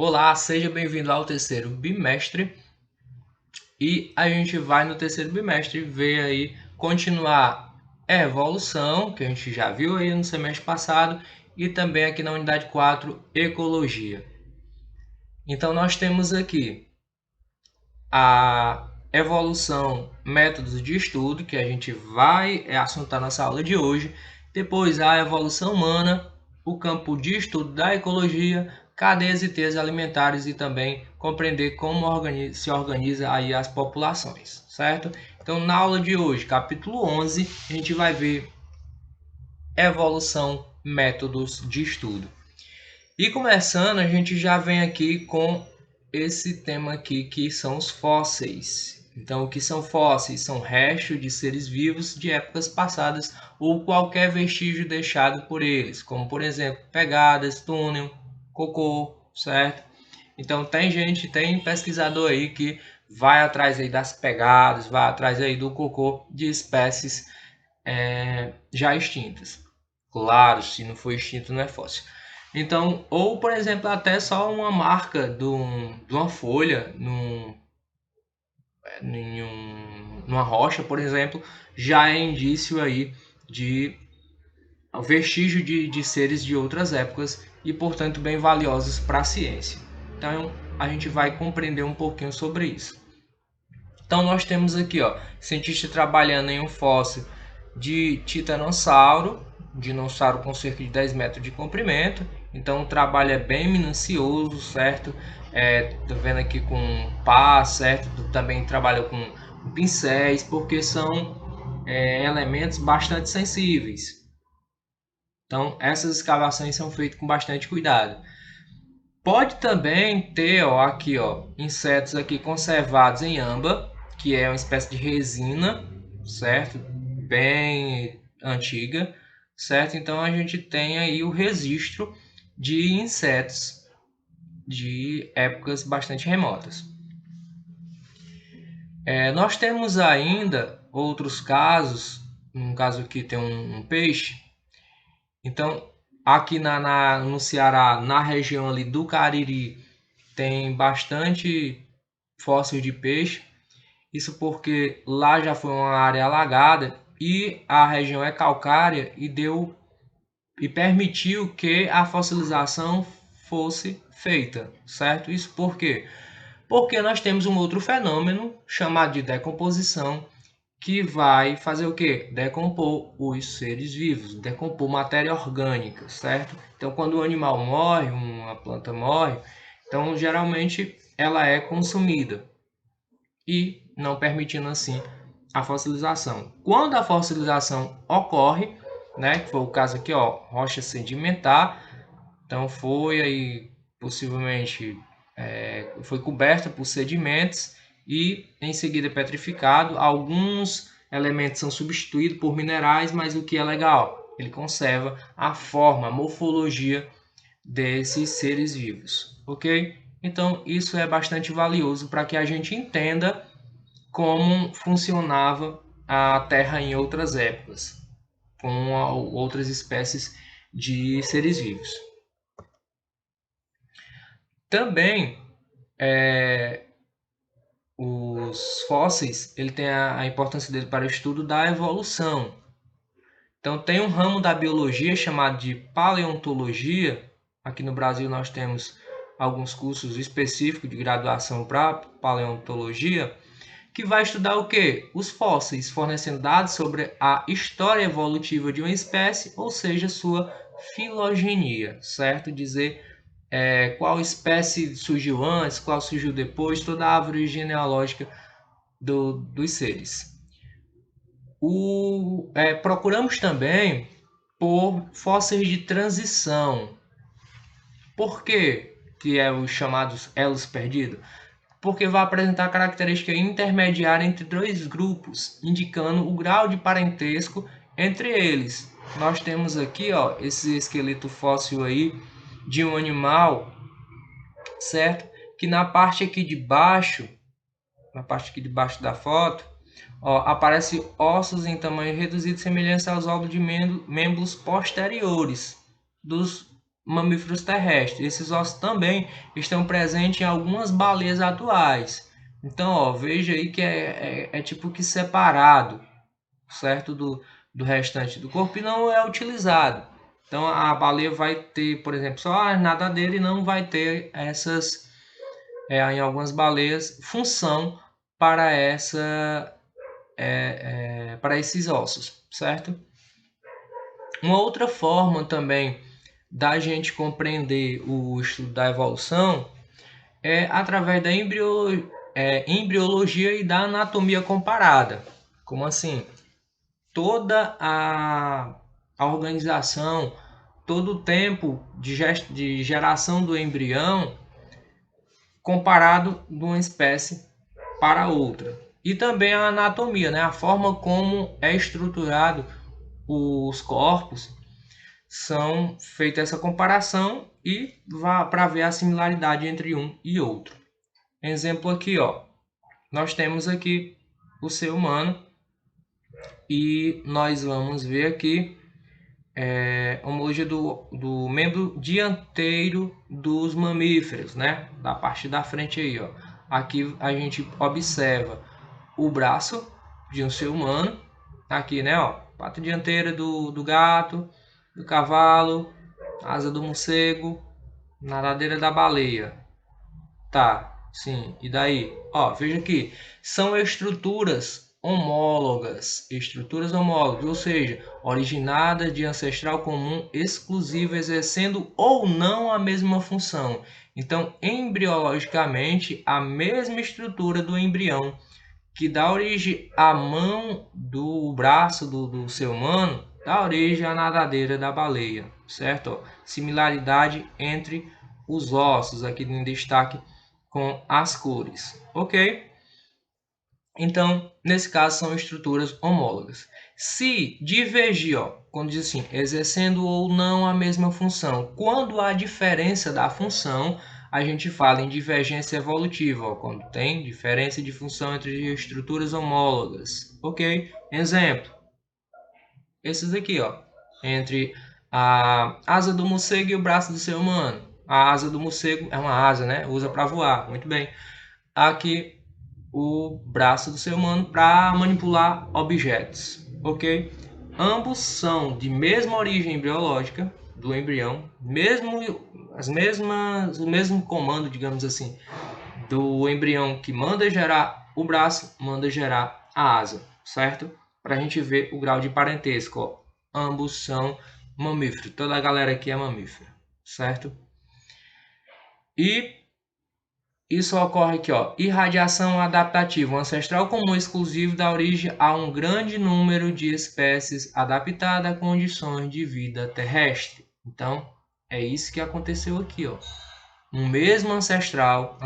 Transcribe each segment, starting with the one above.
Olá, seja bem-vindo ao terceiro bimestre e a gente vai no terceiro bimestre ver aí continuar a evolução, que a gente já viu aí no semestre passado, e também aqui na unidade 4, ecologia. Então nós temos aqui a evolução, métodos de estudo, que a gente vai assuntar nossa aula de hoje, depois a evolução humana, o campo de estudo da ecologia, cadeias e teias alimentares e também compreender como se organiza aí as populações, certo? Então, na aula de hoje, capítulo 11, a gente vai ver evolução, métodos de estudo. E começando, a gente já vem aqui com esse tema aqui que são os fósseis. Então, o que são fósseis? São restos de seres vivos de épocas passadas ou qualquer vestígio deixado por eles, como por exemplo, pegadas, túnel, cocô, certo? Então, tem pesquisador aí que vai atrás aí das pegadas, vai atrás aí do cocô de espécies já extintas. Claro, se não for extinto, não é fóssil. Então, ou por exemplo, até só uma marca de uma folha numa rocha, por exemplo, já é indício aí de vestígio de seres de outras épocas e, portanto, bem valiosos para a ciência. Então, a gente vai compreender um pouquinho sobre isso. Então, nós temos aqui, ó, cientista trabalhando em um fóssil de titanossauro, dinossauro com cerca de 10 metros de comprimento. Então, o trabalho é bem minucioso, certo? Tô vendo aqui com pá, certo? Também trabalha com pincéis, porque são elementos bastante sensíveis. Então, essas escavações são feitas com bastante cuidado. Pode também ter, ó, aqui, ó, insetos aqui conservados em âmbar, que é uma espécie de resina, certo? Bem antiga, certo? Então a gente tem aí o registro de insetos de épocas bastante remotas. Nós temos ainda outros casos, um caso aqui tem um peixe. Então, aqui no Ceará, na região ali do Cariri, tem bastante fósseis de peixe. Isso porque lá já foi uma área alagada e a região é calcária e permitiu que a fossilização fosse feita, certo? Isso por quê? Porque nós temos um outro fenômeno chamado de decomposição que vai fazer o quê? Decompor os seres vivos, decompor matéria orgânica, certo? Então, quando o animal morre, uma planta morre, então geralmente ela é consumida e não permitindo assim a fossilização. Quando a fossilização ocorre, né, que foi o caso aqui, ó, rocha sedimentar, então foi aí possivelmente foi coberta por sedimentos e em seguida petrificado. Alguns elementos são substituídos por minerais, mas o que é legal, ele conserva a forma, a morfologia desses seres vivos, ok? Então isso é bastante valioso para que a gente entenda como funcionava a Terra em outras épocas, com outras espécies de seres vivos. Também os fósseis ele tem a importância dele para o estudo da evolução. Então tem um ramo da biologia chamado de paleontologia. Aqui no Brasil nós temos alguns cursos específicos de graduação para paleontologia, que vai estudar o quê? Os fósseis, fornecendo dados sobre a história evolutiva de uma espécie, ou seja, sua filogenia, certo? Dizer qual espécie surgiu antes, qual surgiu depois, toda a árvore genealógica dos seres. Procuramos também por fósseis de transição. Por quê? Que é os chamados elos perdidos? Porque vai apresentar característica intermediária entre dois grupos, indicando o grau de parentesco entre eles. Nós temos aqui, ó, esse esqueleto fóssil aí de um animal, certo? Que na parte aqui de baixo, da foto, ó, aparece ossos em tamanho reduzido, semelhantes aos ovos de membros posteriores dos mamíferos terrestres. Esses ossos também estão presentes em algumas baleias atuais. Então, ó, veja aí que é tipo que separado, certo? Do restante do corpo e não é utilizado. Então, a baleia vai ter, por exemplo, só a nadadeira e não vai ter essas, em algumas baleias, função para para esses ossos, certo? Uma outra forma também da gente compreender o estudo da evolução é através da embriologia e da anatomia comparada. Como assim? Toda a organização, todo o tempo de geração do embrião comparado de uma espécie para outra. E também a anatomia, né? A forma como é estruturado os corpos, são feita essa comparação e para ver a similaridade entre um e outro. Exemplo aqui, ó, nós temos aqui o ser humano e nós vamos ver aqui homologia do membro dianteiro dos mamíferos, né? Da parte da frente aí, ó. Aqui a gente observa o braço de um ser humano, aqui, né, ó, pata dianteira do gato, do cavalo, asa do morcego, nadadeira da baleia. Tá, sim, e daí? Ó, veja aqui, são estruturas homólogas, ou seja, originadas de ancestral comum exclusivo, exercendo ou não a mesma função. Então, embriologicamente, a mesma estrutura do embrião que dá origem à mão do braço do ser humano, dá origem à nadadeira da baleia, certo? Similaridade entre os ossos, aqui em destaque com as cores, ok? Então, nesse caso, são estruturas homólogas. Se divergir, ó, quando diz assim, exercendo ou não a mesma função, quando há diferença da função, a gente fala em divergência evolutiva, ó, quando tem diferença de função entre estruturas homólogas, ok? Exemplo, esses aqui, ó, entre a asa do morcego e o braço do ser humano. A asa do morcego é uma asa, né? Usa para voar, muito bem. Aqui o braço do ser humano para manipular objetos, ok? Ambos são de mesma origem biológica do embrião, o mesmo comando, digamos assim, do embrião que manda gerar o braço, manda gerar a asa, certo? Para a gente ver o grau de parentesco, ó. Ambos são mamíferos, toda a galera aqui é mamífera, certo? E isso ocorre aqui, ó, irradiação adaptativa, um ancestral comum exclusivo dá origem a um grande número de espécies adaptadas a condições de vida terrestre. Então, é isso que aconteceu aqui, ó. Um mesmo ancestral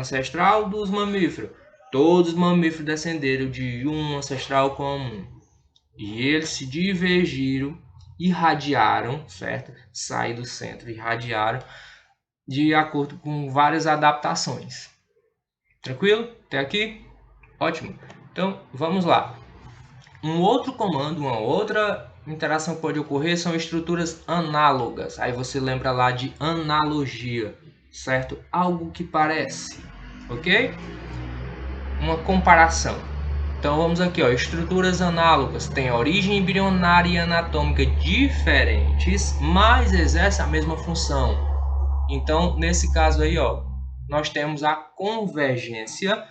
dos mamíferos. Todos os mamíferos descenderam de um ancestral comum. E eles se divergiram, irradiaram, certo? Saíram do centro, irradiaram, de acordo com várias adaptações. Tranquilo? Até aqui? Ótimo. Então, vamos lá. Um outro comando, uma outra interação que pode ocorrer são estruturas análogas. Aí você lembra lá de analogia, certo? Algo que parece, ok? Uma comparação. Então vamos aqui, ó, estruturas análogas têm origem embrionária e anatômica diferentes, mas exercem a mesma função. Então, nesse caso aí, ó, nós temos a convergência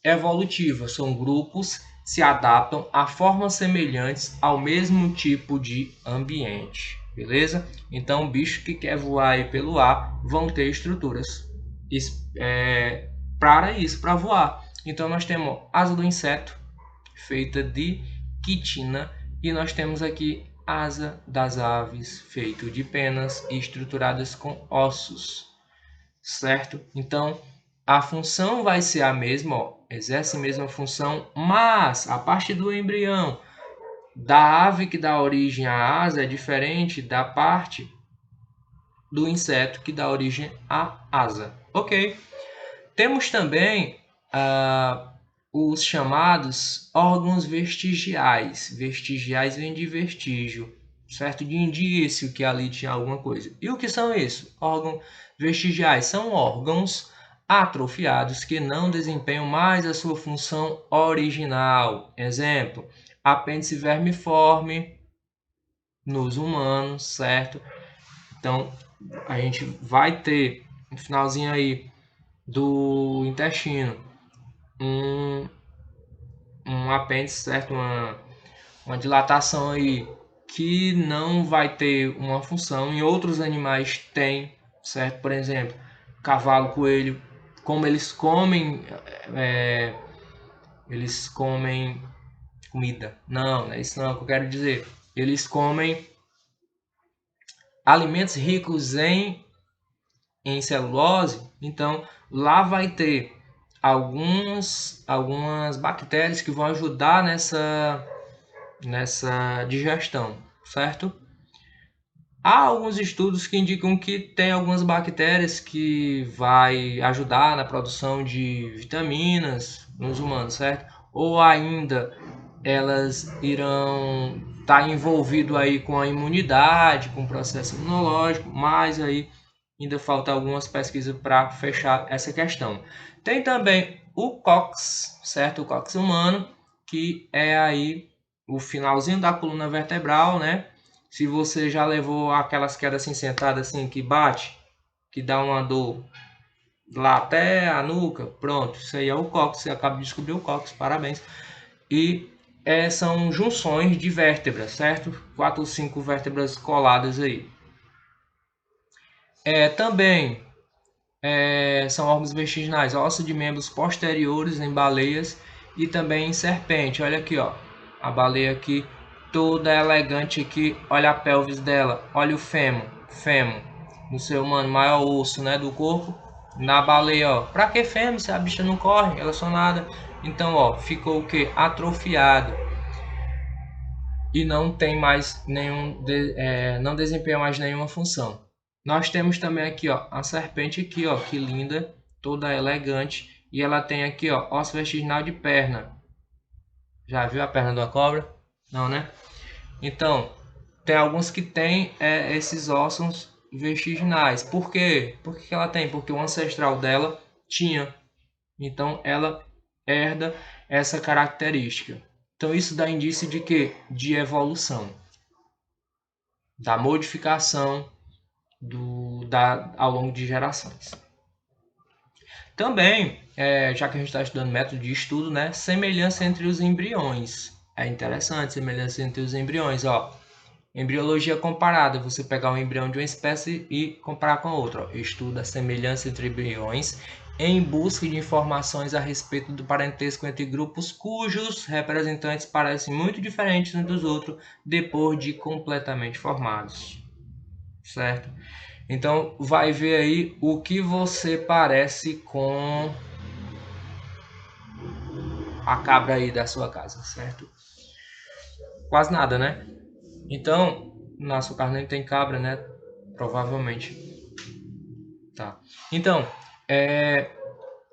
evolutiva. São grupos que se adaptam a formas semelhantes ao mesmo tipo de ambiente, beleza? Então, bichos que quer voar aí pelo ar vão ter estruturas para isso, para voar. Então, nós temos asa do inseto, feita de quitina, e nós temos aqui asa das aves, feito de penas e estruturadas com ossos, certo? Então, a função vai ser a mesma, ó, exerce a mesma função, mas a parte do embrião da ave que dá origem à asa é diferente da parte do inseto que dá origem à asa, ok? Temos também os chamados órgãos vestigiais. Vestigiais vem de vestígio, certo? De indício que ali tinha alguma coisa. E o que são isso? Órgãos vestigiais são órgãos atrofiados que não desempenham mais a sua função original. Exemplo, apêndice vermiforme nos humanos, certo? Então, a gente vai ter no finalzinho aí do intestino um apêndice, certo? Uma dilatação aí que não vai ter uma função. Em outros animais tem, certo? Por exemplo, cavalo, coelho, como eles comem comida. Não é isso não que eu quero dizer. Eles comem alimentos ricos em celulose, então lá vai ter algumas bactérias que vão ajudar nessa digestão, certo? Há alguns estudos que indicam que tem algumas bactérias que vai ajudar na produção de vitaminas nos humanos, certo? Ou ainda elas irão estar envolvido aí com a imunidade, com o processo imunológico, mas aí ainda falta algumas pesquisas para fechar essa questão. Tem também o COX, certo? O COX humano, que é aí o finalzinho da coluna vertebral, né? Se você já levou aquelas quedas assim sentadas assim que bate, que dá uma dor lá até a nuca, pronto, isso aí é o cóccix, você acaba de descobrir o cóccix, parabéns. E são junções de vértebras, certo? 4 ou 5 vértebras coladas aí. Também são órgãos vestiginais, osso de membros posteriores em baleias e também em serpente. Olha aqui, ó, a baleia aqui toda elegante aqui, olha a pelvis dela, olha o fêmur, no ser humano, maior osso, né, do corpo. Na baleia, ó, pra que fêmur se a bicha não corre, ela só nada. Então, ó, ficou o que? Atrofiado e não tem mais não desempenha mais nenhuma função. Nós temos também aqui, ó, a serpente aqui, ó, que linda, toda elegante, e ela tem aqui, ó, osso vestiginal de perna. Já viu a perna de uma cobra? Não, né? Então, tem alguns que têm esses ossos vestiginais. Por quê? Por que ela tem? Porque o ancestral dela tinha. Então, ela herda essa característica. Então, isso dá indício de quê? De evolução, da modificação ao longo de gerações. Também, já que a gente está estudando método de estudo, né, semelhança entre os embriões. É interessante, semelhança entre os embriões. Ó, embriologia comparada, você pegar um embrião de uma espécie e comparar com a outra. Ó, estuda a semelhança entre embriões em busca de informações a respeito do parentesco entre grupos cujos representantes parecem muito diferentes uns dos outros depois de completamente formados. Certo? Então, vai ver aí o que você parece com a cabra aí da sua casa, certo? Quase nada, né? Então, na sua casa nem tem cabra, né? Provavelmente. Tá. Então,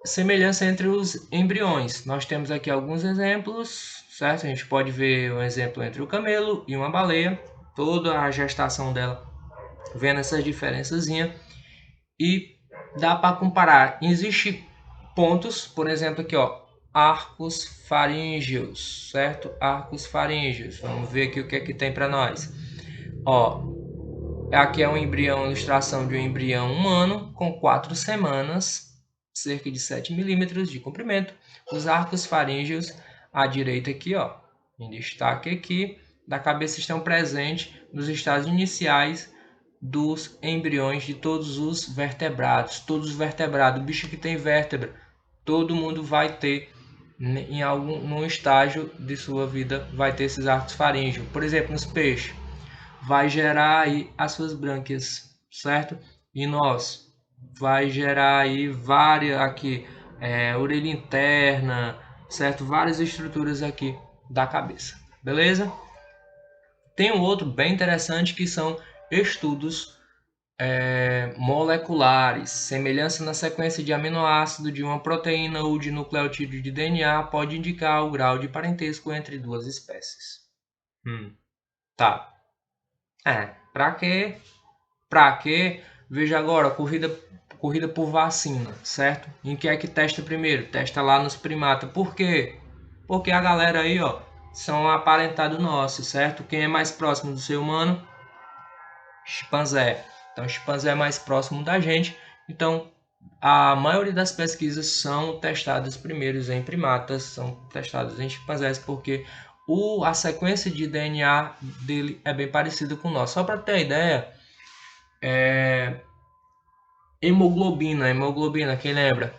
semelhança entre os embriões. Nós temos aqui alguns exemplos, certo? A gente pode ver um exemplo entre o camelo e uma baleia. Toda a gestação dela vendo essas diferençazinhas. E dá para comparar. Existem pontos, por exemplo, aqui, ó, arcos faríngeos, certo? Arcos faríngeos. Vamos ver aqui o que é que tem para nós. Ó, aqui é um embrião, ilustração de um embrião humano com 4 semanas, cerca de 7 milímetros de comprimento. Os arcos faríngeos à direita aqui, ó, em destaque aqui, da cabeça estão presentes nos estágios iniciais dos embriões de todos os vertebrados. Todos os vertebrados, o bicho que tem vértebra, todo mundo vai ter, em num estágio de sua vida, vai ter esses arcos faríngeos. Por exemplo, nos peixes, vai gerar aí as suas brânquias, certo? E nós, vai gerar aí várias aqui, orelha interna, certo? Várias estruturas aqui da cabeça, beleza? Tem um outro bem interessante que são estudos moleculares. Semelhança na sequência de aminoácido de uma proteína ou de nucleotídeo de DNA pode indicar o grau de parentesco entre duas espécies. Tá. Pra quê? Pra quê? Veja agora, corrida por vacina, certo? Em que é que testa primeiro? Testa lá nos primatas. Por quê? Porque a galera aí, ó, são aparentados nossos, certo? Quem é mais próximo do ser humano? Chimpanzé. Então, o chimpanzé é mais próximo da gente. Então, a maioria das pesquisas são testadas primeiro em primatas, são testadas em chimpanzés, porque a sequência de DNA dele é bem parecida com o nosso. Só para ter ideia, hemoglobina, quem lembra?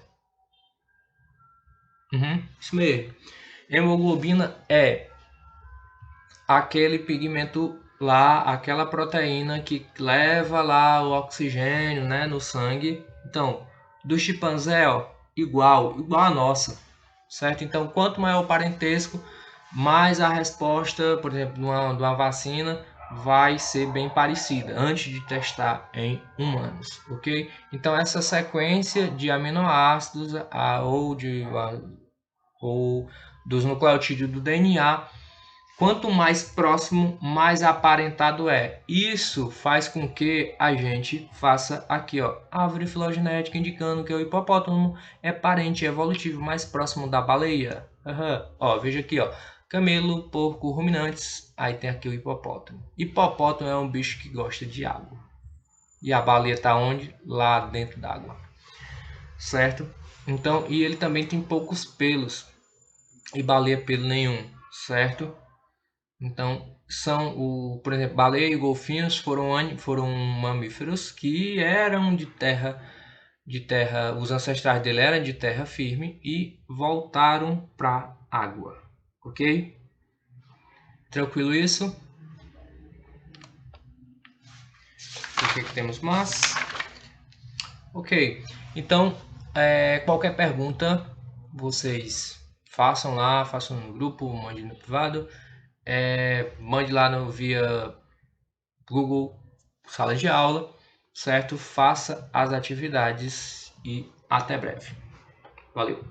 Isso mesmo. Hemoglobina é aquele pigmento lá, aquela proteína que leva lá o oxigênio, né, no sangue. Então, do chimpanzé, ó, igual a nossa, certo? Então, quanto maior o parentesco, mais a resposta, por exemplo, de uma vacina vai ser bem parecida antes de testar em humanos, ok? Então, essa sequência de aminoácidos ou dos nucleotídeos do DNA, quanto mais próximo, mais aparentado é. Isso faz com que a gente faça aqui, ó, árvore filogenética, indicando que o hipopótamo é parente evolutivo mais próximo da baleia. Ó, veja aqui, ó, camelo, porco, ruminantes. Aí tem aqui o hipopótamo. Hipopótamo é um bicho que gosta de água. E a baleia está onde? Lá dentro d'água. Certo? Então, e ele também tem poucos pelos. E baleia pelo nenhum, certo? Então, por exemplo, baleia e golfinhos foram mamíferos que eram de terra, os ancestrais dele eram de terra firme e voltaram para água, ok? Tranquilo isso? O que temos mais? Ok, então, qualquer pergunta, vocês façam lá, façam no grupo, mande no privado, mande lá via Google Sala de Aula, certo? Faça as atividades e até breve. Valeu!